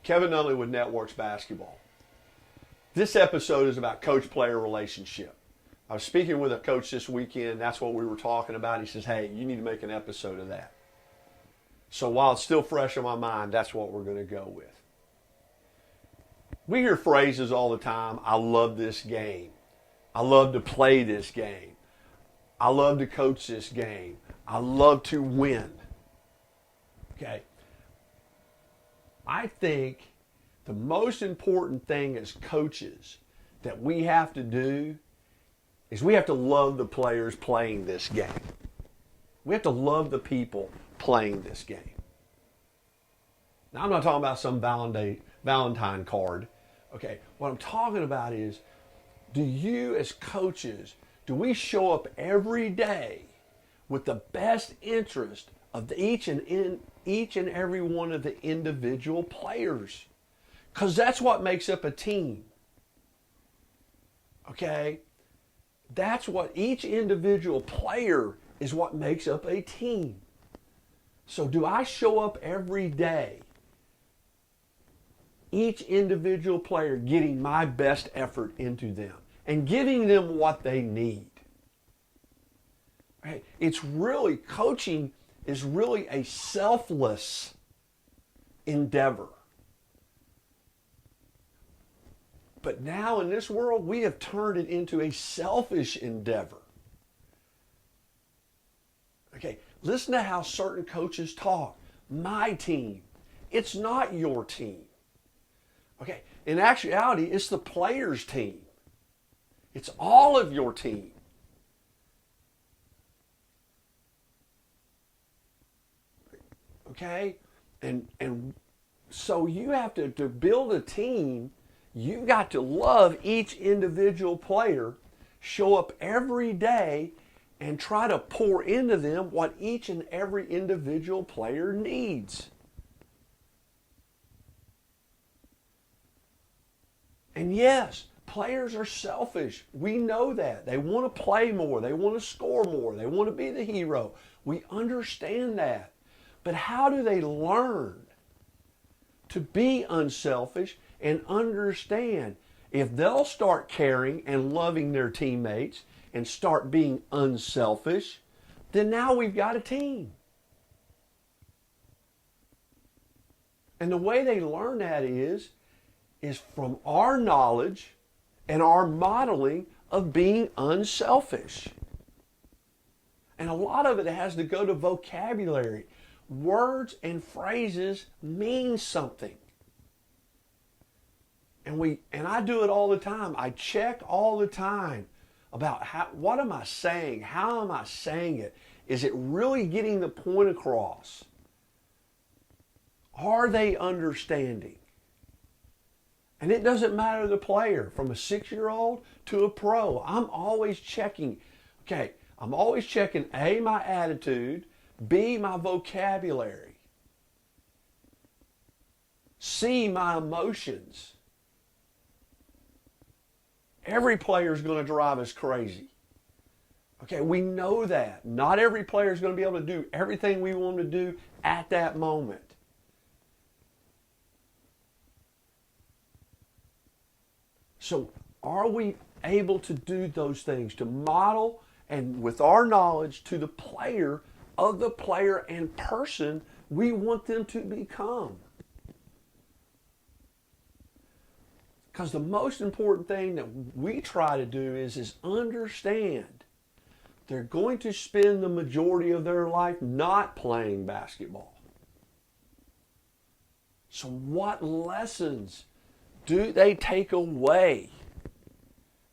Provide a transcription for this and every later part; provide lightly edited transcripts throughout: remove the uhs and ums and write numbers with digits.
Kevin Nunley with Networks Basketball. This episode is about coach-player relationship. I was speaking with a coach this weekend. That's what we were talking about. He says, hey, you need to make an episode of that. So while it's still fresh in my mind, that's what we're going to go with. We hear phrases all the time. I love this game. I love to play this game. I love to coach this game. I love to win. Okay. I think the most important thing as coaches that we have to do is we have to love the players playing this game. We have to love the people playing this game. Now, I'm not talking about some Valentine card. Okay, what I'm talking about is, do you as coaches, do we show up every day with the best interest of each and every one of the individual players? Because that's what makes up a team. Okay? That's what each individual player is what makes up a team. So do I show up every day, each individual player getting my best effort into them and giving them what they need? Right? It's really, coaching is really a selfless endeavor. But now in this world, we have turned it into a selfish endeavor. Okay, listen to how certain coaches talk. My team. It's not your team. Okay, in actuality, it's the players' team. It's all of your team. Okay? And so you have to build a team, you've got to love each individual player, show up every day, and try to pour into them what each and every individual player needs. And yes, players are selfish. We know that. They want to play more. They want to score more. They want to be the hero. We understand that. But how do they learn to be unselfish and understand if they'll start caring and loving their teammates and start being unselfish, then now we've got a team. And the way they learn that is from our knowledge and our modeling of being unselfish. And a lot of it has to go to vocabulary. Words and phrases mean something. And I do it all the time. I check all the time about what am I saying? How am I saying it? Is it really getting the point across? Are they understanding? And it doesn't matter the player, from a 6-year-old to a pro. I'm always checking. Okay, I'm always checking A, my attitude, B, my vocabulary, C, my emotions. Every player is going to drive us crazy. Okay, we know that. Not every player is going to be able to do everything we want them to do at that moment. So are we able to do those things, to model and with our knowledge to the player of the player and person we want them to become? Because the most important thing that we try to do is understand they're going to spend the majority of their life not playing basketball. So what lessons do they take away,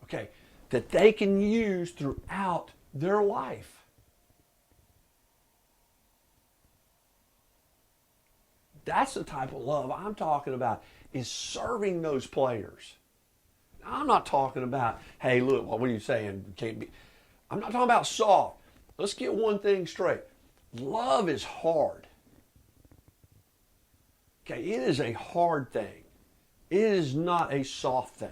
okay, that they can use throughout their life? That's the type of love I'm talking about, is serving those players. Now, I'm not talking about, hey, look, what are you saying? Can't be. I'm not talking about soft. Let's get one thing straight. Love is hard. Okay, it is a hard thing. It is not a soft thing.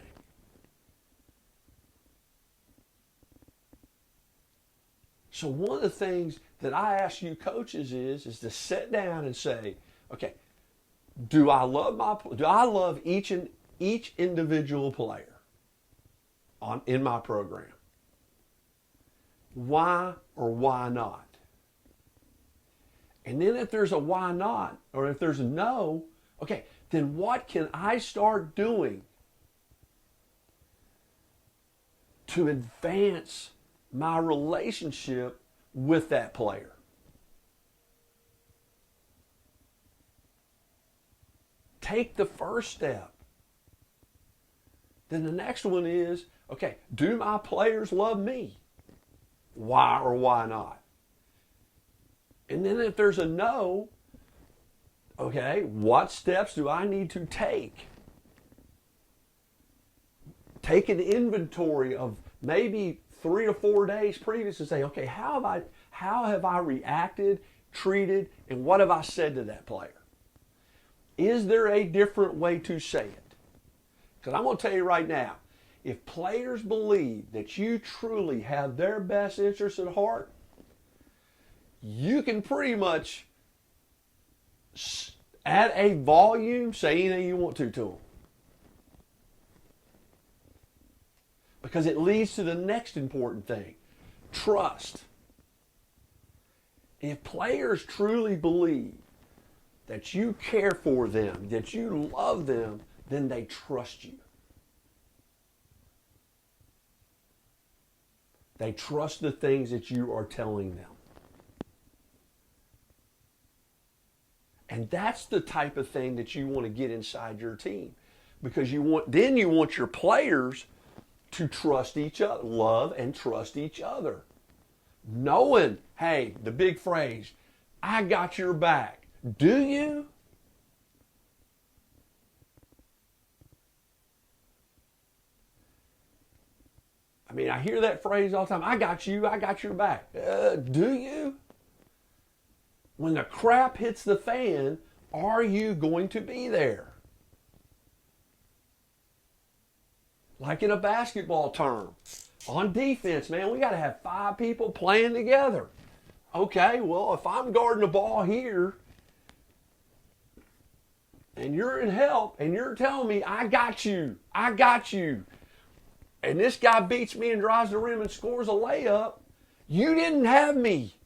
So one of the things that I ask you coaches is to sit down and say, okay, Do I love each individual player in my program? Why or why not? And then if there's a why not, or if there's a no, okay, then what can I start doing to advance my relationship with that player? Take the first step. Then the next one is, okay, do my players love me? Why or why not? And then if there's a no, okay, what steps do I need to take? Take an inventory of maybe 3 to 4 days previous and say, okay, how have I reacted, treated, and what have I said to that player? Is there a different way to say it? Because I'm going to tell you right now, if players believe that you truly have their best interests at heart, you can pretty much at a volume say anything you want to them. Because it leads to the next important thing, trust. If players truly believe that you care for them, that you love them, then they trust you. They trust the things that you are telling them. And that's the type of thing that you want to get inside your team. Because you want your players to trust each other, love and trust each other. Knowing, hey, the big phrase, I got your back. Do you? I mean, I hear that phrase all the time. I got you. I got your back. Do you? When the crap hits the fan, are you going to be there? Like in a basketball term. On defense, man, we got to have 5 people playing together. Okay, well, if I'm guarding the ball here, and you're in help, and you're telling me, I got you, and this guy beats me and drives the rim and scores a layup, you didn't have me.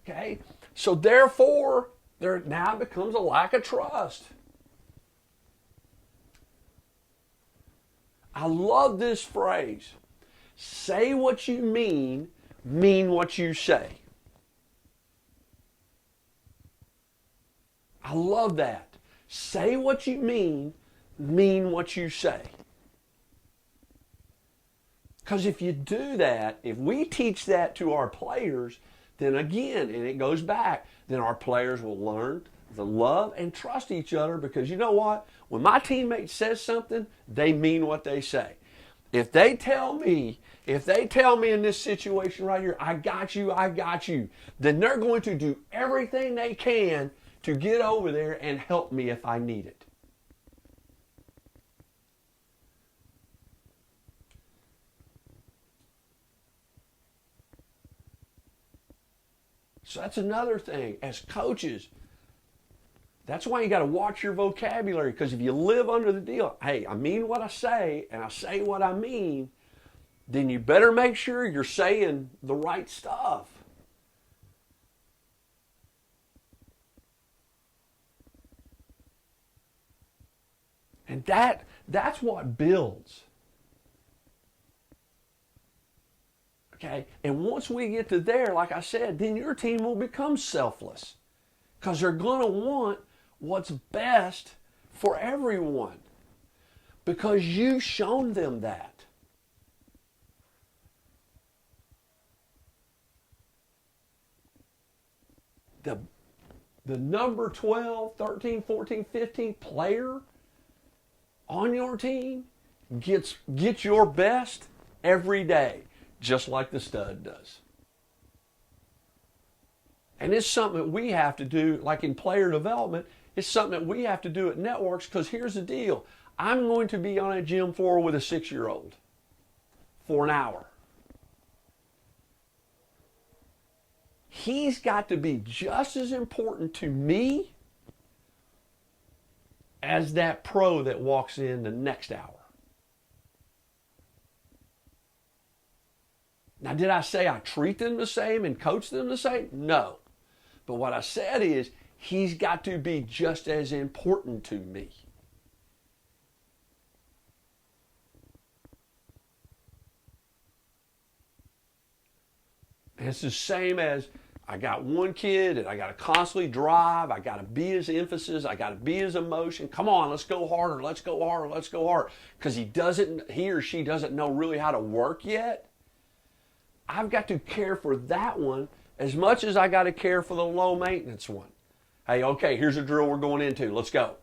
Okay? So therefore, there now becomes a lack of trust. I love this phrase. Say what you mean what you say. I love that. Say what you mean what you say. Because if you do that, if we teach that to our players, then again, and it goes back, then our players will learn to love and trust each other, because you know what? When my teammate says something, they mean what they say. If they tell me in this situation right here, I got you, then they're going to do everything they can to get over there and help me if I need it. So that's another thing. As coaches, that's why you got to watch your vocabulary, because if you live under the deal, hey, I mean what I say, and I say what I mean, then you better make sure you're saying the right stuff. And that's what builds. Okay? And once we get to there, like I said, then your team will become selfless, because they're going to want what's best for everyone, because you've shown them that. The number 12, 13, 14, 15 player on your team gets your best every day, just like the stud does. And it's something that we have to do, like in player development, it's something that we have to do at Networks, because here's the deal. I'm going to be on a gym floor with a 6-year-old for an hour. he's got to be just as important to me as that pro that walks in the next hour. Now, did I say I treat them the same and coach them the same? No. But what I said is, he's got to be just as important to me. And it's the same as I got one kid and I got to constantly drive. I got to be his emphasis. I got to be his emotion. Come on, let's go harder. Let's go harder. Let's go harder. Because he or she doesn't know really how to work yet. I've got to care for that one as much as I got to care for the low maintenance one. Hey, okay, here's a drill we're going into. Let's go.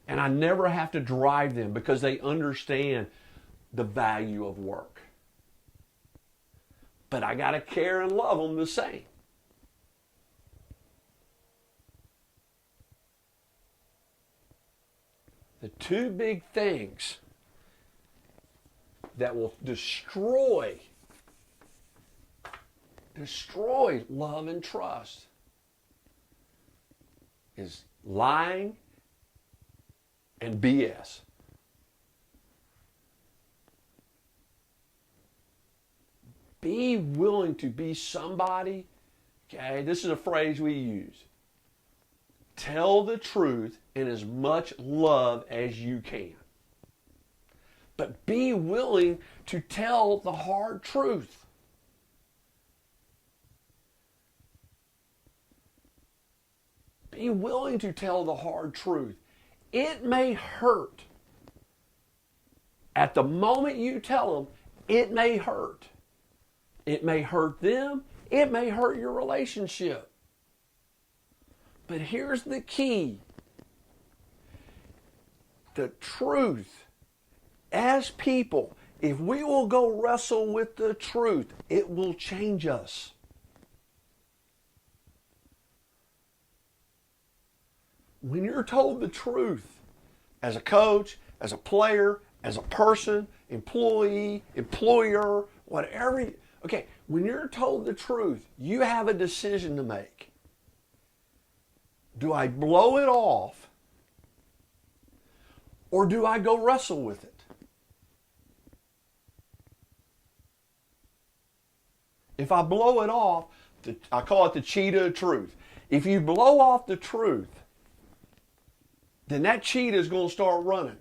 And I never have to drive them because they understand the value of work. But I got to care and love them the same. The two big things that will destroy love and trust is lying and BS. Be willing to be somebody, okay, this is a phrase we use. Tell the truth in as much love as you can. But be willing to tell the hard truth. Be willing to tell the hard truth. It may hurt. At the moment you tell them, it may hurt. It may hurt them. It may hurt your relationship. But here's the key. The truth. As people, if we will go wrestle with the truth, it will change us. When you're told the truth, as a coach, as a player, as a person, employee, employer, whatever, okay, when you're told the truth, you have a decision to make. Do I blow it off or do I go wrestle with it? If I blow it off, I call it the cheetah of truth. If you blow off the truth, then that cheetah is going to start running.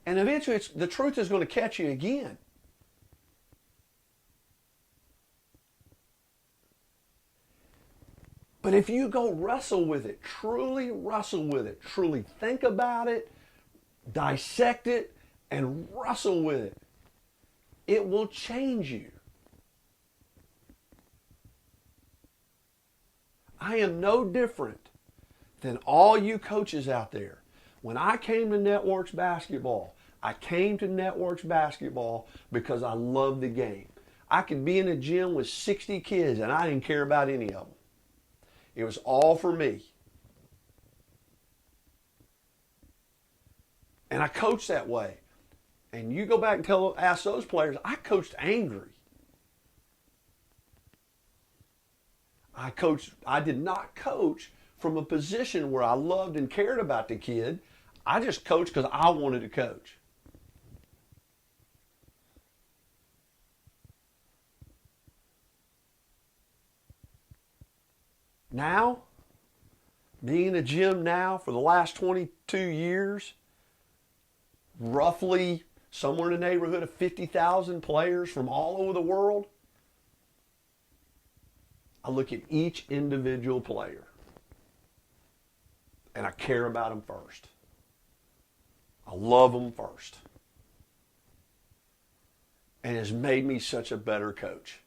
And eventually the truth is going to catch you again. But if you go wrestle with it, truly wrestle with it, truly think about it, dissect it, and wrestle with it, it will change you. I am no different than all you coaches out there. When I came to Networks basketball, I came to Networks basketball because I loved the game. I could be in a gym with 60 kids and I didn't care about any of them. It was all for me. And I coached that way. And you go back and ask those players, I coached angry. I did not coach from a position where I loved and cared about the kid. I just coached because I wanted to coach. Now, being in a gym now for the last 22 years, roughly somewhere in the neighborhood of 50,000 players from all over the world, I look at each individual player and I care about them first. I love them first. And it's made me such a better coach.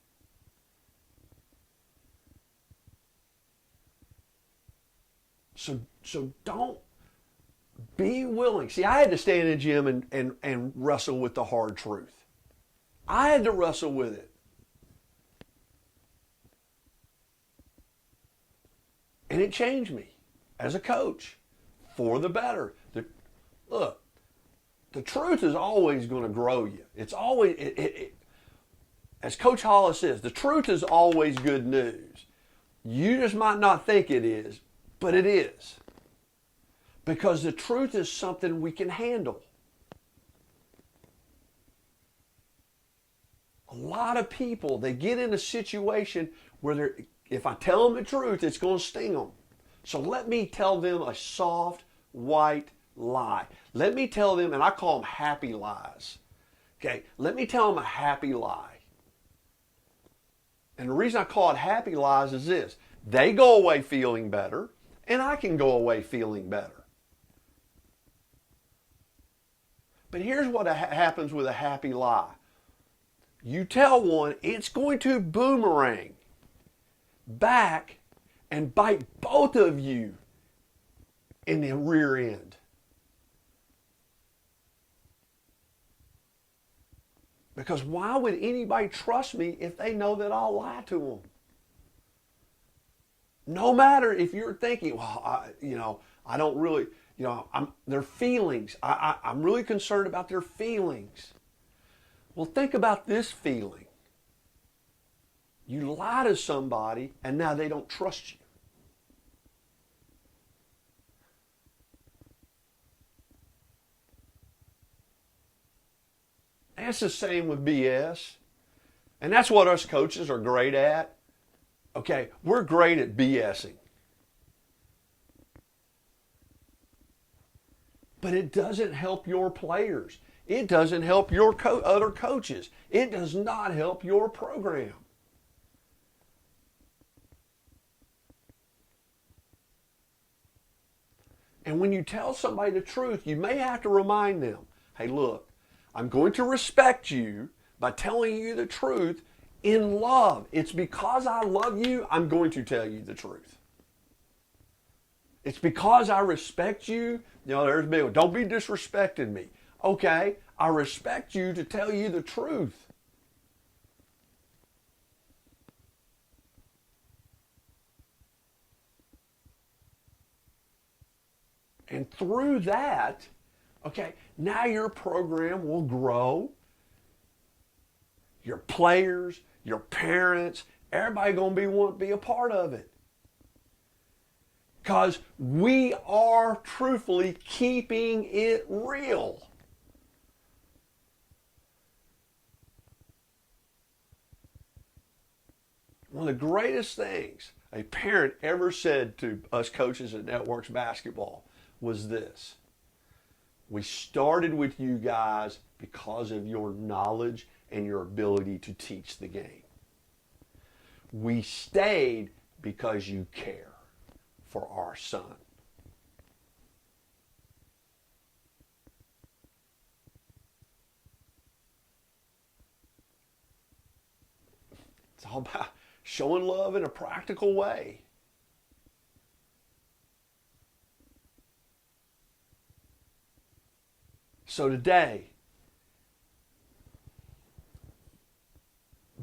So don't be willing. See, I had to stay in the gym and wrestle with the hard truth. I had to wrestle with it. And it changed me as a coach for the better. Look, the truth is always going to grow you. It's always, as Coach Hollis says, the truth is always good news. You just might not think it is, but it is. Because the truth is something we can handle. A lot of people, they get in a situation where if I tell them the truth, it's going to sting them. So let me tell them a soft, white lie. Let me tell them, and I call them happy lies. Okay, let me tell them a happy lie. And the reason I call it happy lies is this. They go away feeling better, and I can go away feeling better. But here's what happens with a happy lie. You tell one, it's going to boomerang back and bite both of you in the rear end. Because why would anybody trust me if they know that I'll lie to them? No matter if you're thinking, well, I don't really, their feelings. I'm really concerned about their feelings. Well, think about this feeling. You lie to somebody and now they don't trust you. And it's the same with BS. And that's what us coaches are great at. Okay, we're great at BSing. But it doesn't help your players. It doesn't help your other coaches. It does not help your program. And when you tell somebody the truth, you may have to remind them, hey, look, I'm going to respect you by telling you the truth in love. It's because I love you, I'm going to tell you the truth. It's because I respect you. There's big, don't be disrespecting me. Okay, I respect you to tell you the truth. And through that, okay, now your program will grow. Your players, your parents, everybody going to want to be a part of it. Because we are truthfully keeping it real. One of the greatest things a parent ever said to us coaches at Networks Basketball was this. We started with you guys because of your knowledge and your ability to teach the game. We stayed because you care for our son. It's all about showing love in a practical way. So today,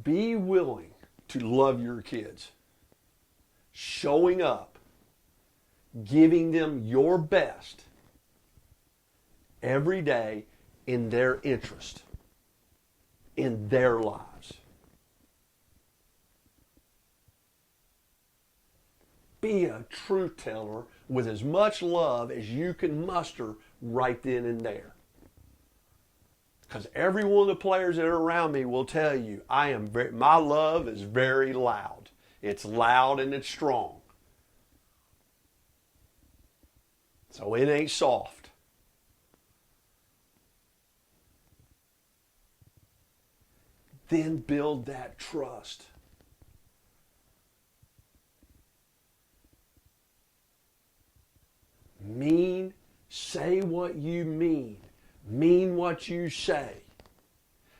be willing to love your kids. Showing up, giving them your best every day in their interest, in their lives. Be a truth teller with as much love as you can muster right then and there. Because every one of the players that are around me will tell you, my love is very loud. It's loud and it's strong. So it ain't soft. Then build that trust. Say what you mean. Mean what you say.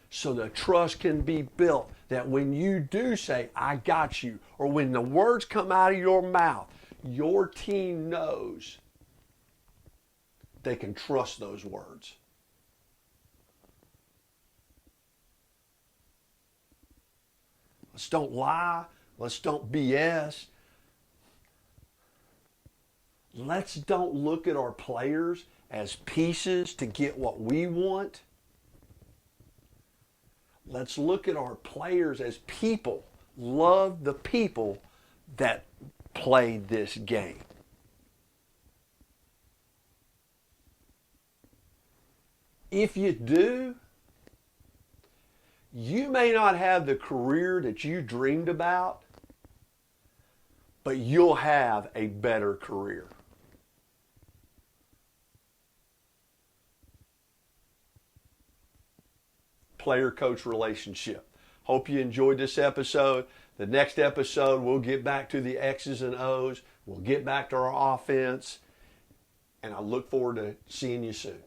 So the trust can be built that when you do say, I got you, or when the words come out of your mouth, your team knows they can trust those words. Let's don't lie. Let's don't BS. Let's don't look at our players as pieces to get what we want. Let's look at our players as people. Love the people that played this game. If you do, you may not have the career that you dreamed about, but you'll have a better career. Player-coach relationship. Hope you enjoyed this episode. The next episode, we'll get back to the X's and O's. We'll get back to our offense. And I look forward to seeing you soon.